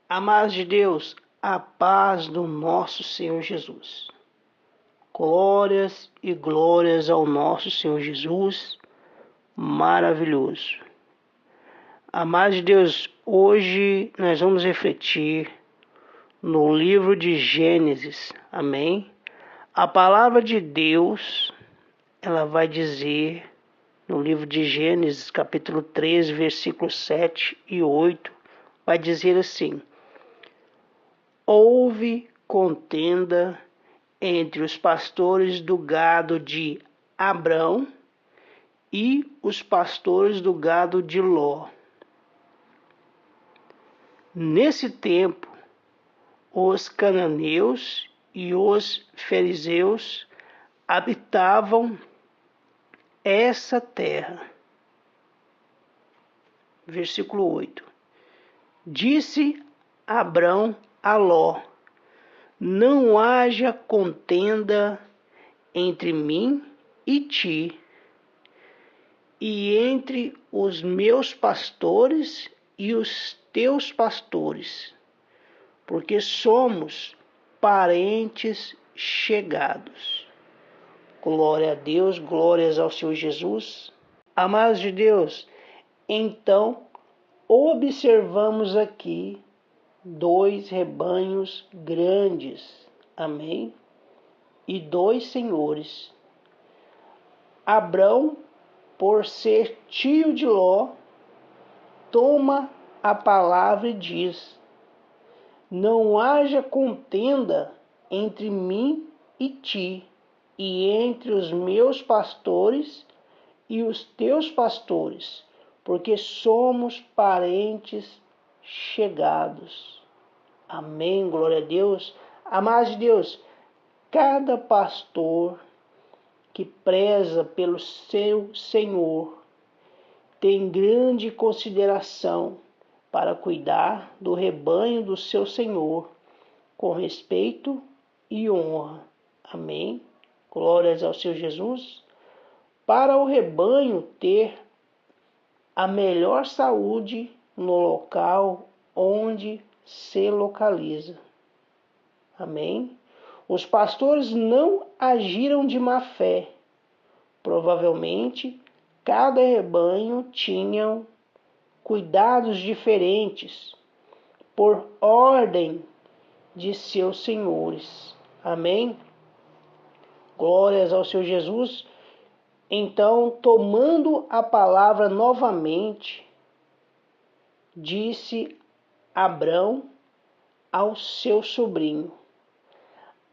Amados de Deus, a paz do nosso Senhor Jesus. Glórias e glórias ao nosso Senhor Jesus, maravilhoso. Amados de Deus, hoje nós vamos refletir no livro de Gênesis, amém? A palavra de Deus, ela vai dizer no livro de Gênesis, capítulo 13, versículos 7 e 8, vai dizer assim: houve contenda entre os pastores do gado de Abrão e os pastores do gado de Ló. Nesse tempo, os cananeus e os fariseus habitavam essa terra. Versículo 8. Disse Abrão a Ló: não haja contenda entre mim e ti, e entre os meus pastores e os teus pastores, porque somos parentes chegados. Glória a Deus, glórias ao Senhor Jesus. Amados de Deus, então observamos aqui dois rebanhos grandes, amém? E dois senhores. Abrão, por ser tio de Ló, toma a palavra e diz: não haja contenda entre mim e ti, e entre os meus pastores e os teus pastores, porque somos parentes chegados. Amém, glória a Deus. Amados de Deus, cada pastor que preza pelo seu Senhor tem grande consideração para cuidar do rebanho do seu Senhor com respeito e honra. Amém. Glórias ao Senhor Jesus. Para o rebanho ter a melhor saúde no local onde se localiza. Amém. Os pastores não agiram de má fé. Provavelmente, cada rebanho tinha cuidados diferentes por ordem de seus senhores. Amém? Glórias ao Senhor Jesus. Então, tomando a palavra novamente, disse Abrão ao seu sobrinho: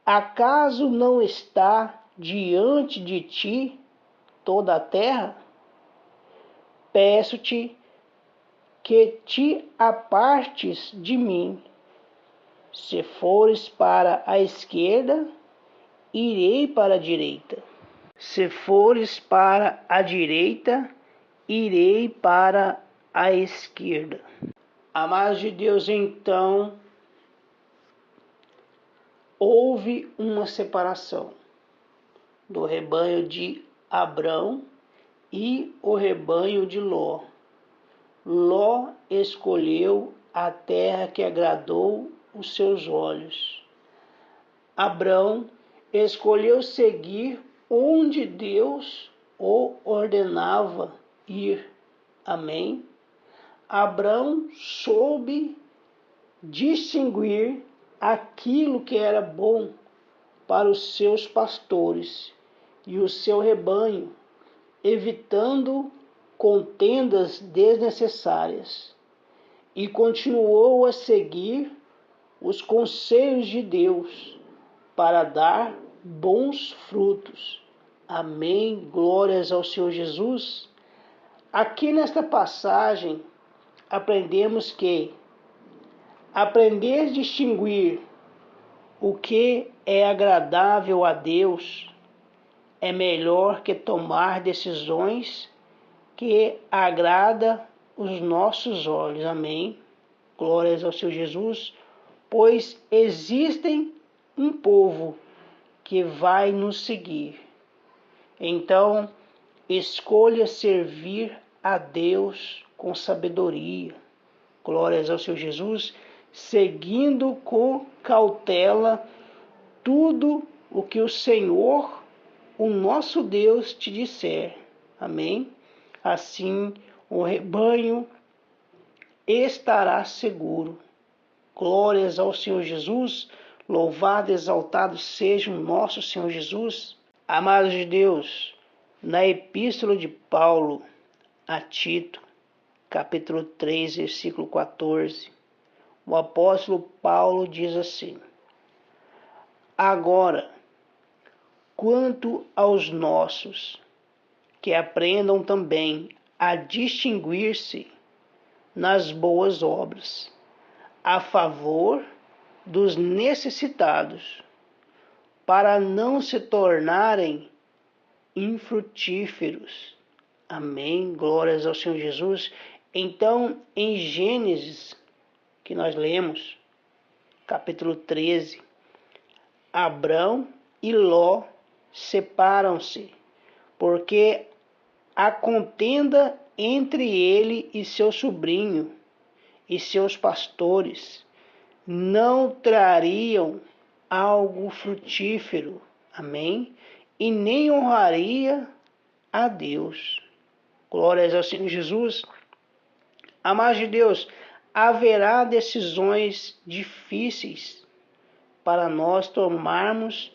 acaso não está diante de ti toda a terra? Peço-te que te apartes de mim. Se fores para a esquerda, irei para a direita. Se fores para a direita, irei para a esquerda. Amados de Deus, então, houve uma separação do rebanho de Abrão e o rebanho de Ló. Ló escolheu a terra que agradou os seus olhos. Abrão escolheu seguir onde Deus o ordenava ir. Amém? Abrão soube distinguir aquilo que era bom para os seus pastores e o seu rebanho, evitando contendas desnecessárias, e continuou a seguir os conselhos de Deus para dar bons frutos. Amém. Glórias ao Senhor Jesus. Aqui nesta passagem aprendemos que aprender a distinguir o que é agradável a Deus é melhor que tomar decisões que agrada os nossos olhos. Amém. Glórias ao Senhor Jesus. Pois existem um povo que vai nos seguir. Então, escolha servir a Deus com sabedoria. Glórias ao Senhor Jesus. seguindo com cautela tudo o que o Senhor, o nosso Deus, te disser. Amém? Assim o rebanho estará seguro. Glórias ao Senhor Jesus. Louvado e exaltado seja o nosso Senhor Jesus. Amados de Deus, na epístola de Paulo a Tito, capítulo 3, versículo 14, o apóstolo Paulo diz assim: agora, quanto aos nossos, que aprendam também a distinguir-se nas boas obras, a favor dos necessitados, para não se tornarem infrutíferos. Amém. Glórias ao Senhor Jesus. Então, em Gênesis, que nós lemos, capítulo 13, Abrão e Ló separam-se, porque a contenda entre ele e seu sobrinho e seus pastores não trariam algo frutífero, amém? E nem honraria a Deus. Glórias ao Senhor Jesus. Amados de Deus, haverá decisões difíceis para nós tomarmos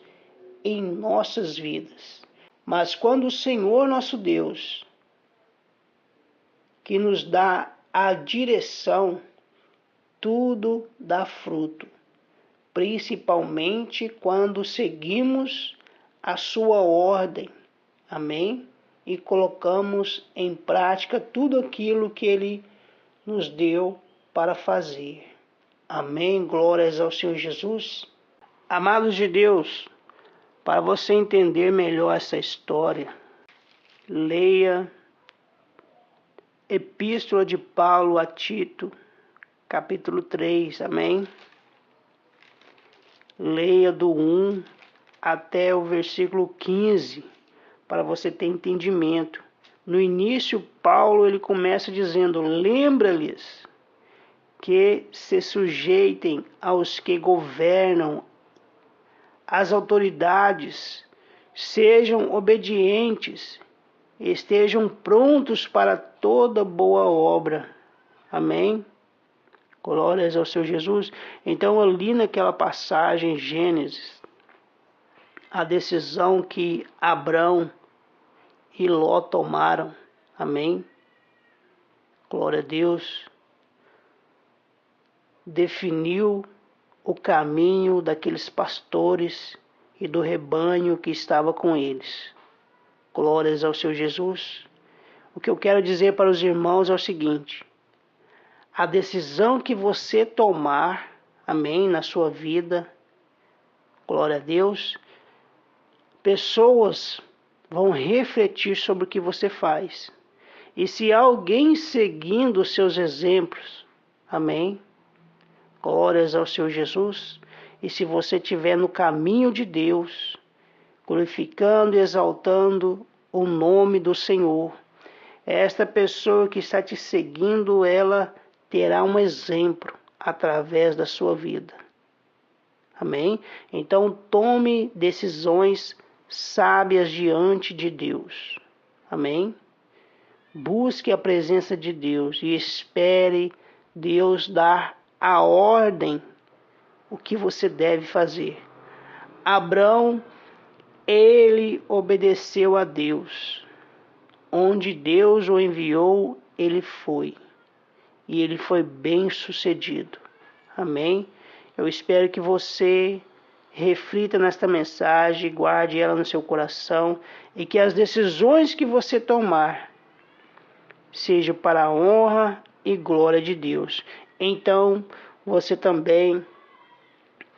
em nossas vidas. Mas quando o Senhor nosso Deus, que nos dá a direção, tudo dá fruto, principalmente quando seguimos a sua ordem, amém? E colocamos em prática tudo aquilo que Ele nos deu para fazer. Amém? Glórias ao Senhor Jesus. Amados de Deus, para você entender melhor essa história, leia Epístola de Paulo a Tito, capítulo 3, amém? Leia do 1 até o versículo 15, para você ter entendimento. No início, Paulo ele começa dizendo: lembra-lhes que se sujeitem aos que governam, às autoridades, sejam obedientes, estejam prontos para toda boa obra. Amém? Glórias ao Senhor Jesus. Então, ali naquela passagem, Gênesis, a decisão que Abrão e Ló tomaram. Amém? Glória a Deus. Definiu o caminho daqueles pastores e do rebanho que estava com eles. Glórias ao Senhor Jesus. O que eu quero dizer para os irmãos é o seguinte: a decisão que você tomar, amém, na sua vida, glória a Deus, pessoas vão refletir sobre o que você faz. E se alguém seguindo os seus exemplos, amém, glórias ao Senhor Jesus, e se você estiver no caminho de Deus, glorificando e exaltando o nome do Senhor, esta pessoa que está te seguindo, ela terá um exemplo através da sua vida. Amém? Então tome decisões sábias diante de Deus. Amém? Busque a presença de Deus e espere Deus dar a ordem, o que você deve fazer. Abrão, ele obedeceu a Deus. Onde Deus o enviou, ele foi. E ele foi bem sucedido. Amém? Eu espero que você reflita nesta mensagem, guarde ela no seu coração e que as decisões que você tomar sejam para a honra e glória de Deus. Então você também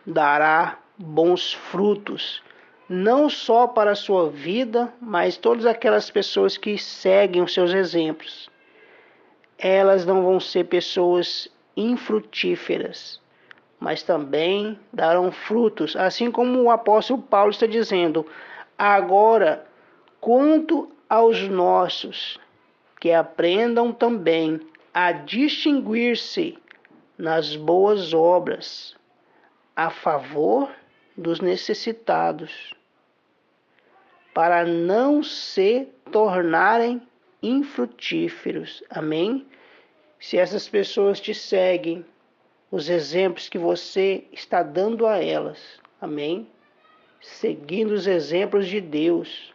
dará bons frutos, não só para a sua vida, mas todas aquelas pessoas que seguem os seus exemplos. Elas não vão ser pessoas infrutíferas, mas também darão frutos, assim como o apóstolo Paulo está dizendo: agora, quanto aos nossos, que aprendam também a distinguir-se nas boas obras a favor dos necessitados, para não se tornarem infrutíferos. Amém? Se essas pessoas te seguem, os exemplos que você está dando a elas, amém? Seguindo os exemplos de Deus,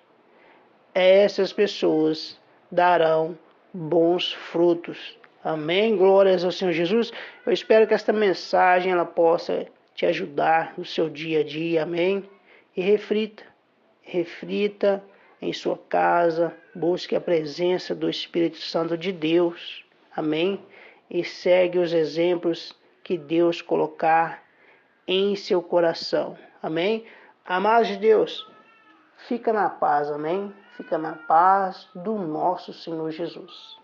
essas pessoas darão bons frutos. Amém? Glórias ao Senhor Jesus. Eu espero que esta mensagem ela possa te ajudar no seu dia a dia. Amém? E reflita em sua casa, busque a presença do Espírito Santo de Deus. Amém? E segue os exemplos que Deus colocar em seu coração. Amém? Amados de Deus, fica na paz, amém? Fica na paz do nosso Senhor Jesus.